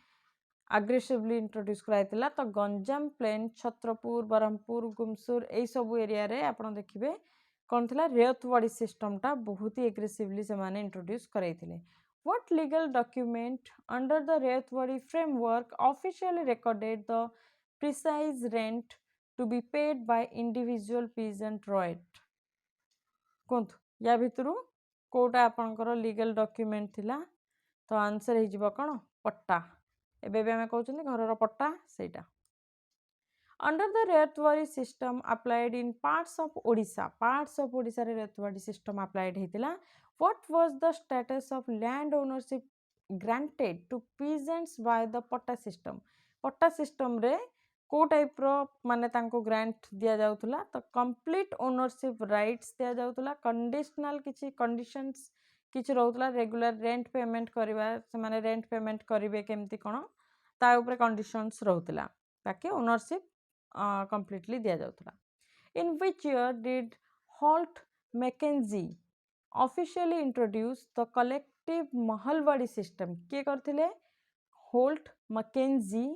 अग्रेसिवली इंट्रोड्यूस करा जायतिला तो गंजाम प्लेन छत्रपुर बरहमपुर गुमसुर एई सब एरिया रे आपण देखिबे कोन थिला रयतवाड़ी सिस्टम टा बहुत ही एग्रेसिवली से माने introduce करैतिले What legal document under the Rayatwadi framework officially recorded the precise rent to be paid by individual peasant royat? कुंतु या भितरु कोटा आपनकर लीगल डॉक्यूमेंट थिला तो आंसर हे जिवो कोन पट्टा एबे बे हम कहउछन घरर पट्टा सेटा Under the Rayatwadi system applied in parts of Odisha रे Rayatwadi system applied हेतिला what was the status of land ownership granted to peasants by the पट्टा system रे को टाइप रो माने तांको ग्रांट दिया जाउतला तो कंप्लीट ओनरशिप राइट्स दिया जाउतला कंडीशनल किछि कंडीशंस किछि रहउतला रेगुलर रेंट पेमेंट करबा से माने रेंट पेमेंट करिवे केमति कोन ता ऊपर कंडीशंस रहउतला ताकि ओनरशिप completely दिया जाउतला in which year did Holt Mackenzie officially introduce the collective Mahalwari system के करथिले होल्ट मैकेंजी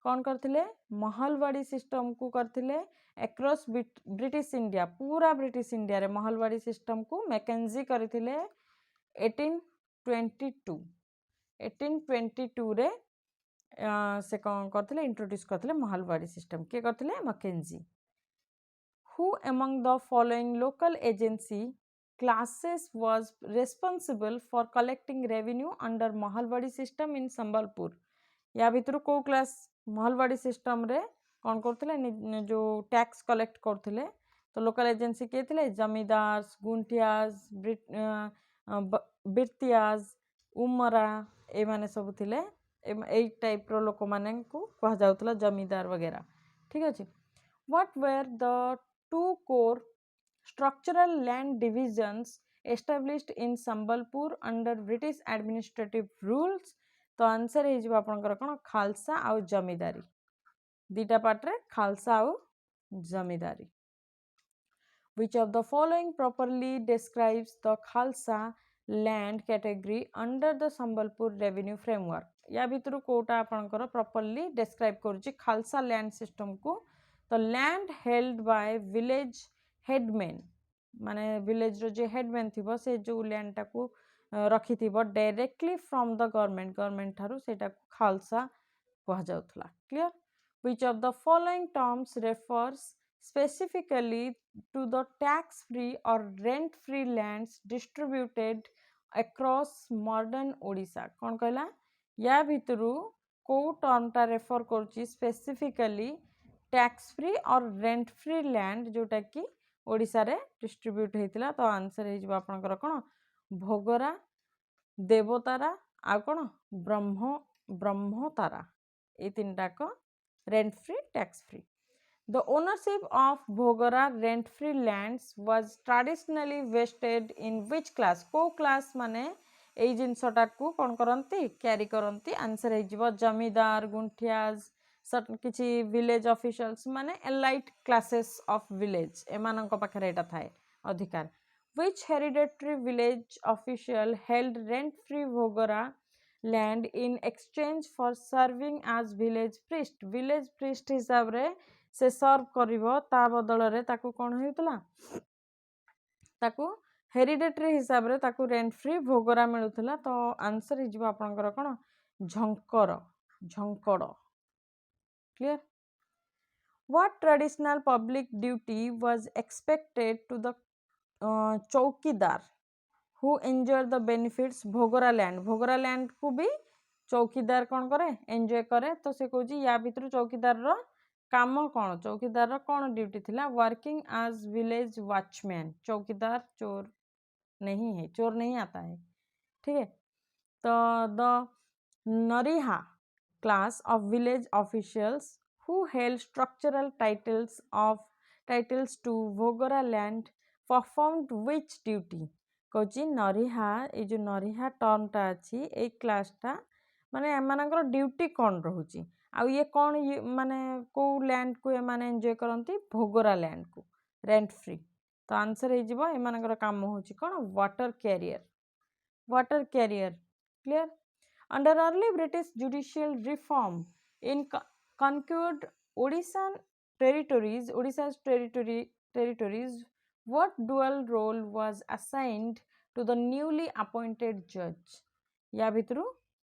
कौन करथिले महलवाड़ी सिस्टम को करथिले अक्रॉस ब्रिटिश इंडिया पूरा ब्रिटिश इंडिया रे महलवाड़ी सिस्टम को मैकेंजी करथिले 1822 रे से कौन करथिले इंट्रोड्यूस करथिले महलवाड़ी सिस्टम के करथिले Mackenzie who among the following local agency classes was responsible for collecting revenue under Mahalwari system in Sambalpur या भितर को क्लास महलवाड़ी सिस्टम रे कौन करथिले जो टैक्स कलेक्ट करथिले तो लोकल एजेंसी के थिले जमीदार्स गुंटियाज बिरतियाज उमरा ए माने सब थिले ए टाइप रो लोक माने को कहा जाउतला जमीदार वगैरह ठीक अछि what were the two core structural land divisions established in Sambalpur under British administrative rules तो आंसर हे जिवो आपनकर कोन खालसा आउ जमीदारी दीटा पार्ट रे खालसा आउ जमीदारी which of the following properly describes the khalsa land category under the Sambalpur revenue framework या भितरु कोटा आपनकर properly describe करूची खालसा land system को तो land held by village headman माने विलेज रो जे हेडमैन थिबो से जो लैंड टाको रखी थिबो डायरेक्टली फ्रॉम द गवर्नमेंट थारु सेटा खालसा कहा जाउतला clear which of the following terms refers specifically to the tax free or rent free lands distributed across modern Odisha कोन कहला या भितरु को टर्मटा रेफर करूची specifically tax free or rent free land जोटा कि ओडिसा रे डिस्ट्रीब्यूट हेतिला तो आंसर हे जिवो आपनकर कोन भोगरा देवतारा आ कोन ब्रह्मतारा ए तीनटा को rent free tax free the ownership of bhogra rent free lands was traditionally vested in which class को क्लास माने एई जिंसटा को कोन करंती कैरी करंती आंसर हे जिवो जमीदार गुंठियाज किसी विलेज ऑफिशियल्स माने एलाइट क्लासेस ऑफ विलेज एमानंक पाखरे एटा थाए अधिकार which hereditary village official held rent free Bhogra land in exchange for serving as village priest हिसाब रे से सर्व करिवो ता बदल रे ताकू कोन हेउतला ताकू हेरिडेटरी हिसाब रे ताकू रेंट फ्री भोगरा मिलुतला तो आंसर हि जिवो आपनकर कोन झंकड़ clear what traditional public duty was expected to the चौकीदार who enjoyed the benefits bhogra land को भी चौकीदार कौन करे एंजॉय करे तो से कहूँ या भितर चौकीदार रो काम कौन चौकीदार रो कौन ड्यूटी थिला वर्किंग एज विलेज वॉचमैन चौकीदार चोर नहीं है चोर नहीं आता है ठीक है तो the nariha class of village officials who held structural titles to bhogra land performed which duty कौची नरिहा ए जो नरिहा टर्म टा अछि ए क्लास टा माने एमानकर ड्यूटी कौन रहुची आ ये कौन माने को लैंड को एमाने एंजॉय करंती भोगरा लैंड को रेंट फ्री तो आंसर हे जिवो एमानकर काम होची कौन water career clear under early British judicial reform in conquered Odisha's territories, what dual role was assigned to the newly appointed judge? या भितरु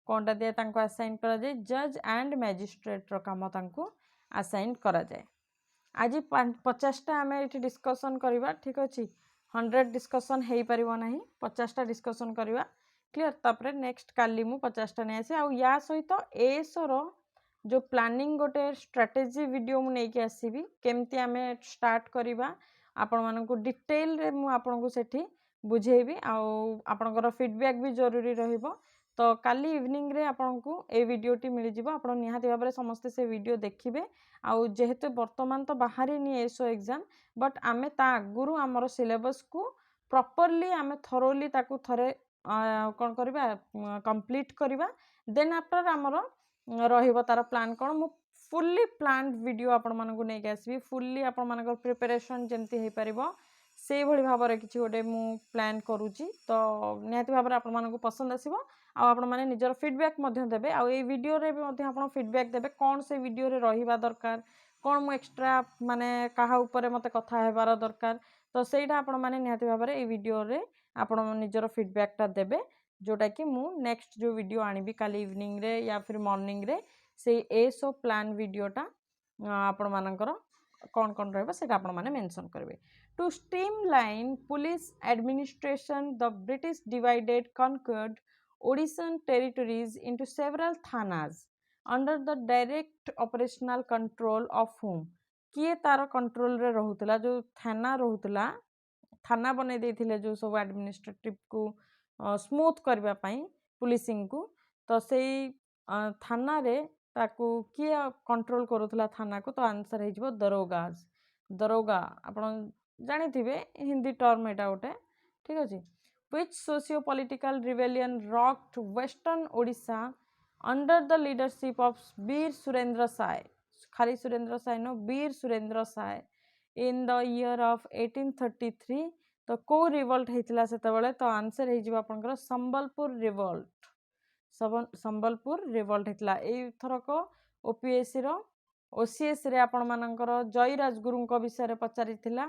कोनटा दिया तांको असाइन करा जाय जज एंड मैजिस्ट्रेट रो काम तांको असाइन करा जाय आज 50 टा हमें एठी डिस्कशन करबा ठीक अछि 100 डिस्कशन हेई परिबो नाही 50 टा डिस्कशन करबा क्लियर तापरे नेक्स्ट काली मु 50 टा नै आसी आ या सहित एसरो जो प्लानिंग गोटे स्ट्रेटेजी वीडियो मु नै के आसीबी केमती आमे स्टार्ट करबा आपण मानकु डिटेल रे मु आपण को सेठी बुझेबी आ आपणकर फीडबैक भी जरूरी रहिबो तो काली इवनिंग रे आपण को ए वीडियोटी मिल जिवो आपण निहाती भाबरे समस्त से वीडियो देखिबे आ जेहेतु वर्तमान तो बाहरी नि एसो एग्जाम बट आमे ता आगुरु हमर सिलेबस को प्रॉपर्ली आमे थरोली ताकू थरे कौन करवा कंप्लीट करवा देन आफ्टर आमर रहिबो तार प्लान कौन मु फुल्ली प्लान वीडियो आपण मानकु नै के आसीबी फुल्ली आपण मानकर प्रिपरेशन जेमती हे परिबो से भली भाबरे किछि गोटे मु प्लान करूची तो निहाती भाबरे आपण मानकु पसंद आसीबो आ आपण माने निजर फीडबैक मध्य देबे आ ए वीडियो रे भी मध्य आपण फीडबैक देबे कोन से वीडियो रे रहिबा दरकार कोन मु एक्स्ट्रा माने काहा ऊपर मते कथा हेबार दरकार तो सेटा आपण माने निहाती भाबरे ए वीडियो रे आपण निजर फीडबैक टा देबे जोटा कि मु नेक्स्ट जो वीडियो आनिबी काली इवनिंग रे या फिर मॉर्निंग रे से एसो प्लान वीडियो टा आपण मानकर कौन कौन रहबा सेटा आपण माने मेंशन करबे to streamline police administration the British divided conquered Odishan territories into several thanas under the direct operational control of whom किए तार कंट्रोल रे रहुतला जो थाना रहुतला थाना बने देथिले जो सब एडमिनिस्ट्रेटिव को स्मूथ करबा पई पुलिसिंग को तो सेई थाना रे ताकू किए कंट्रोल करूथला थाना को तो आंसर हे जिवो दरोगा आपण जानिथिबे हिंदी टर्म एटा ओटे ठीक अछि which socio-political rebellion rocked western Odisha under the leadership of Veer Surendra Sai खाली Surendra Sai no Veer Surendra Sai in the year of 1833 तो को रिवोल्ट हेतिला सेतबेले तो आंसर हे जिवो आपनकर संबलपुर रिवोल्ट हेतिला ए थरक ओपीएससी रो ओसीएस रे आपण मानकर जय राजगुरु को विषय रे पचारिथिला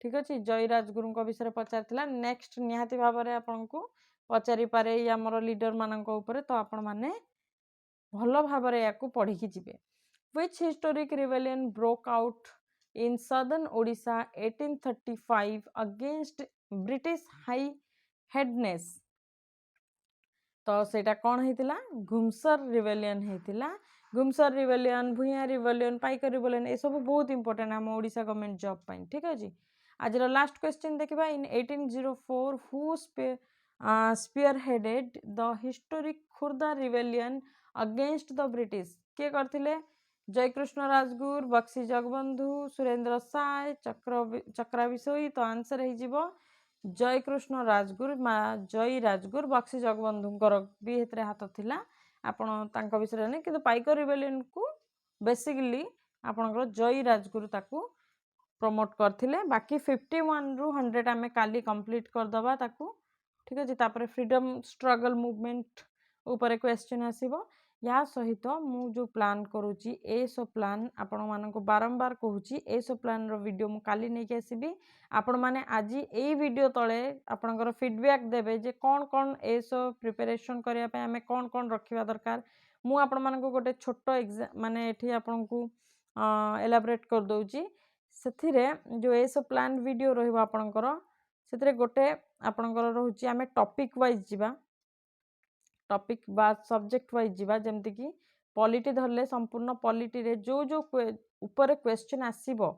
ठीक अछि जय राजगुरु को विषय रे पचारिथिला नेक्स्ट निहाती भाबरे आपन को पचारि पारे या हमर लीडर मानक ऊपर तो आपण माने भलो भाबरे याकू पढी कि जिवे which historic rebellion broke out in southern Odisha 1835 against British high headness तो सेटा कौन हेतिला घुमसर रिबेलियन हेतिला घुमसर रिबेलियन भुइया रिबेलियन पाइकर रिबेलियन ए सब बहुत इंपोर्टेंट हम ओडिशा गवर्नमेंट जॉब पाइन ठीक अछि आज लास्ट क्वेश्चन देखिबा इन 1804 who spearheaded the historic Khurda rebellion against the British के करथिले जयकृष्ण राजगुर बक्सी जगबंधु सुरेंद्र साय चक्रा विषोई तो आंसर हे जिवो जयकृष्ण राजगुर जय राजगुर बक्सी जगबंधुंकर भी हेतरे हाथ थिला आपण तांको विषय नै किंतु पाइकर रिबेलियन को बेसिकली आपणकर जयी राजगुरु ताकू प्रमोट करथिले बाकी 51 रु 100 आमे काली कंप्लीट करदबा ताकू ठीक अछि तापर फ्रीडम स्ट्रगल मूवमेंट ऊपर क्वेश्चन आसीबो या सहित मु जो प्लान करूची ए सो प्लान आपण मानको बारंबार कहूची ए सो प्लान रो वीडियो मु काली नै के आसीबी आपण माने आजी ए वीडियो तळे आपणकर फीडबैक देबे जे कोन कोन ए सो प्रिपरेशन करिया पे हमें कोन कोन रखिबा दरकार मु आपण मानको गोटे छोटो एग्जाम माने एठी आपनकू एलाबोरेट कर दउची सेथिरे जो ए सो प्लान वीडियो रहइबो आपनकर सेथिरे गोटे आपनकर रहउची हमें टॉपिक वाइज जिबा टॉपिक बा सब्जेक्ट वाइज जिबा जेमति कि पॉलिटी धरले संपूर्ण पॉलिटी रे जो जो ऊपर क्वेश्चन आसीबो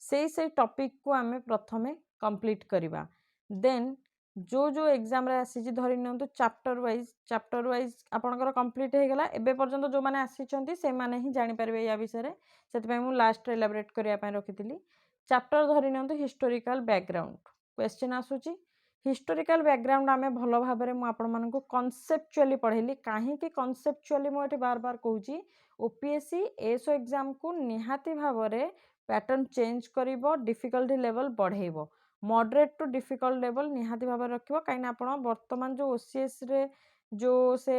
से टॉपिक को आमे प्रथमे कंप्लीट करिबा देन जो जो एग्जाम रे आसी धरि नियंतु चैप्टर वाइज आपनकर कंप्लीट हे गेला एबे पर्यंत जो माने आसी चंती से माने ही जानि परबे या विषय रे सेति पय मु लास्ट रे एलाबोरेट करिया पय रखितिली चैप्टर धरि नियंतु हिस्टोरिकल बैकग्राउंड क्वेश्चन आसुची हिस्टोरिकल बैकग्राउंड आमे भलो भाबरे मु आपण मानकु कॉन्सेप्चुअली पढेली काहे कि कॉन्सेप्चुअली मु एठी बार बार कहूची ओपीएससी एसो एग्जाम को निहाती भाबरे पैटर्न चेंज करिवो डिफिकल्टी लेवल बढ़ेइबो मॉडरेट टू डिफिकल्ट लेवल निहाती भाबरे रखिवो काहे आपण वर्तमान जो ओसीएस रे जो से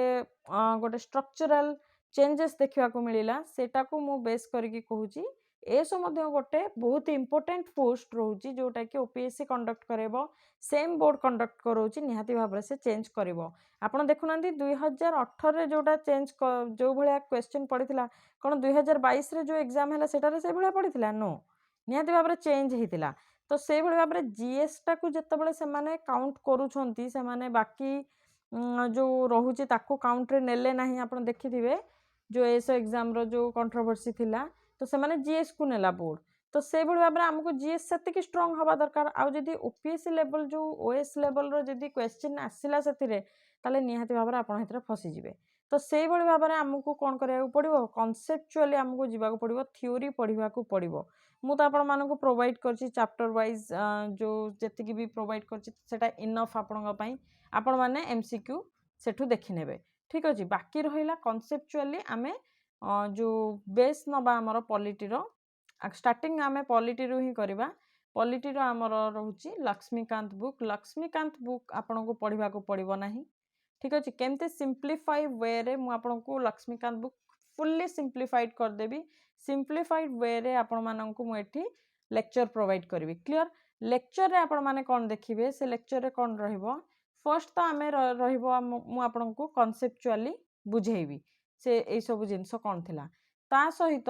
गोटे स्ट्रक्चरल चेंजेस देखिवा को मिलिला सेटा को मु बेस करके कहूची एसो मध्य गोटे बहुत इंपोर्टेंट पोस्ट रहउची जोटा कि ओपीएससी कंडक्ट करेबो सेम बोर्ड कंडक्ट करोची निहाती भाबरे से चेंज करिवो आपण देखुनांती 2018 रे जोटा चेंज जो भलिया क्वेश्चन पड़िथिला कोन 2022 रे जो एग्जाम हला सेटा रे से भलिया पड़िथिला नो निहाती भाबरे चेंज हितिला तो से भली भाबरे जीएस टा को जत्ते से माने काउंट करूछंती से माने बाकी जो रहउची ताको काउंट रे नेले नाही आपण देखिथिबे जो एसो एग्जाम रो जो कंट्रोवर्सी थिला तो से माने जीएस को नेला बोर्ड तो से भली भाबरे हमको जीएस सेति स्ट्रांग हवा दरकार आ जदी ओपीएससी लेवल जो ओएस लेवल रो जदी क्वेश्चन आसिला सेतिरे ताले निहाती भाबरे आपण हेतरे फसी जिवे तो से भली भाबरे हमको कोन करिया पड़िबो कॉन्सेप्चुअली हमको जिबाको पड़िबो थ्योरी पढिबाको पड़िबो मु तो आपण मानको प्रोवाइड करछि चैप्टर वाइज जो जति की भी प्रोवाइड करछि सेटा इनफ आपणक पई आपण माने एमसीक्यू सेठू देखि नेबे ठीक अछि बाकी रहिला कॉन्सेप्चुअली आमे जो बेस नबा हमर पॉलिटी रो स्टार्टिंग आमे पॉलिटी रो ही करबा पॉलिटी रो हमर रहउची लक्ष्मीकांत बुक आपनको पढिबा को पड़िबो नाही ठीक अछि केमते सिंपलीफाई वे रे मु आपनको लक्ष्मीकांत बुक फुल्ली सिंपलीफाइड कर देबी सिंपलीफाइड वे रे आपण माननको मु एठी लेक्चर प्रोवाइड करबी क्लियर लेक्चर रे आपण माने कोन देखिबे से लेक्चर रे कोन रहइबो फर्स्ट तो आमे रहइबो मु आपनको कॉन्सेप्चुअली बुझेइबी से ए सब जिंस कोन थिला ता सहित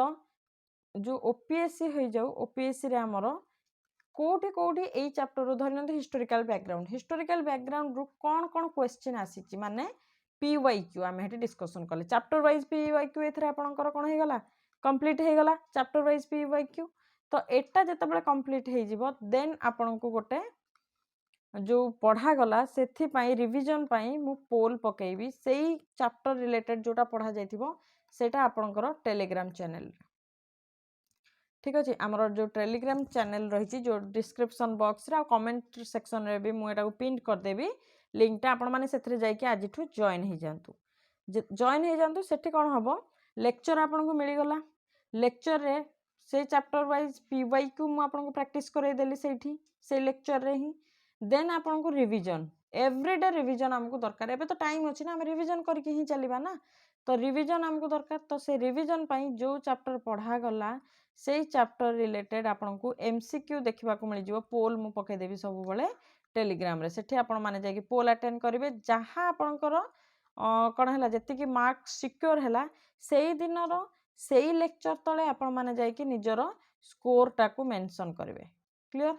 जो ओपीएससी हो जाऊ ओपीएससी रे हमर कोठी कोठी ए चैप्टर रो धरनत हिस्टोरिकल बैकग्राउंड रो कोन कोन क्वेश्चन आसीची माने पीवाईक्यू आमे हेटी डिस्कशन करले चैप्टर वाइज पीवाईक्यू एथरे आपनकर कोन हे गला कंप्लीट हे गला चैप्टर वाइज पीवाईक्यू तो एटा जते बेले कंप्लीट हे जिवो देन आपनको गोटे जो पढ़ा गला सेथि पई रिवीजन पई मु पोल पकेबी सेही चैप्टर रिलेटेड जोटा पढ़ा जाइथिबो सेटा आपनकर टेलीग्राम चैनल ठीक अछि हमर जो टेलीग्राम चैनल रही जो डिस्क्रिप्शन बॉक्स रे आ कमेंट सेक्शन रे भी मु एटा को पिन कर देबी लिंक टा आपण माने सेथरे जाई के आज ठू जॉइन हे जानतु सेठी कोन हबो लेक्चर आपण को मिली गला लेक्चर रे से चैप्टर वाइज पीवाईक्यू मु आपण को प्रैक्टिस करे देली सेठी से लेक्चर रे ही देन आपण को रिवीजन एवरीडे रिवीजन हमको दरकार एबे तो टाइम अछि ना हम रिवीजन करके ही चलीबा ना तो रिवीजन हमको दरकार तो से रिवीजन पई जो चैप्टर पढ़ा गला से चैप्टर रिलेटेड आपण को एमसीक्यू देखिबा को मिल जिवो पोल मु पके देबी सब बळे टेलीग्राम रे सेठी आपण माने जाय कि पोल अटेंड करिवे जहां आपणकर कोन हला जति कि मार्क्स सिक्योर हला सेही दिनरो सेही लेक्चर तळे आपण माने जाय कि निजरो स्कोर टाको मेंशन करिवे क्लियर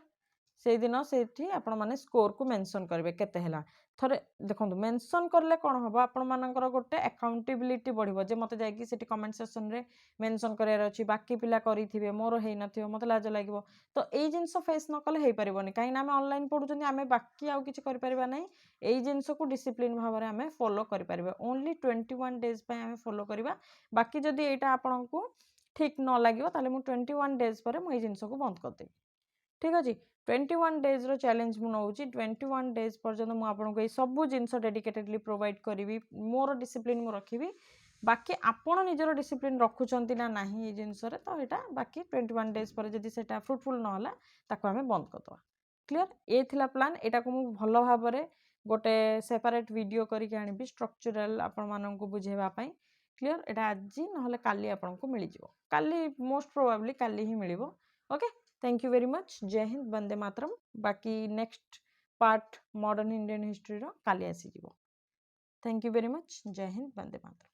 से दिन सेठी आपण माने स्कोर को मेंशन करिवे केते हला थरे देखंतु मेंशन करले कोन हबो आपण मानकर गोटे अकाउंटेबिलिटी बढ़िबो जे मते जाय कि सेठी कमेंट सेक्शन रे मेंशन करियार अछि बाकी पिला करिथिबे मोर हेइ नथिबो मते लाज लागिवो तो एई जिंस फेस न कले हेइ परिबोनी काहे ना हम ऑनलाइन पढुचनी हमें बाकी आउ किछि करि परिबा नै एई जिंस को डिसिप्लिन भाबरे हमें फॉलो करि परिबे ओनली 21 डेज पे हमें फॉलो करिबा बाकी जदी एटा आपण को ठीक न लागिवो ताले मु 21 डेज पर मु एई जिंस को बंद कर देबी ठीक अछि 21 डेज रो चैलेंज मु नउची 21 डेज पर्यंत मु आपन को सब जिंस डेडिकेटेडली प्रोवाइड करिवि मोर डिसिप्लिन मु रखिवि बाकी आपण निजर डिसिप्लिन रखुचंती ना नाही ए जिनसरे तो एटा बाकी 21 डेज पर जदी सेटा फ्रुटफुल न होला ताको हमें बंद करदवा क्लियर ए थिला प्लान एटा को मु भलो भाबरे गोटे सेपरेट वीडियो करके आनिबी स्ट्रक्चरल आपण माननकु बुझेबा पई क्लियर एटा आजी नहले काली आपनकु मिली जिवो काली मोस्ट प्रोबेबली काली ही मिलिबो okay thank you very much Jai Hind Vande Mataram बाकी next part modern Indian history रो काली आसी जिवो thank you very much Jai Hind Vande Mataram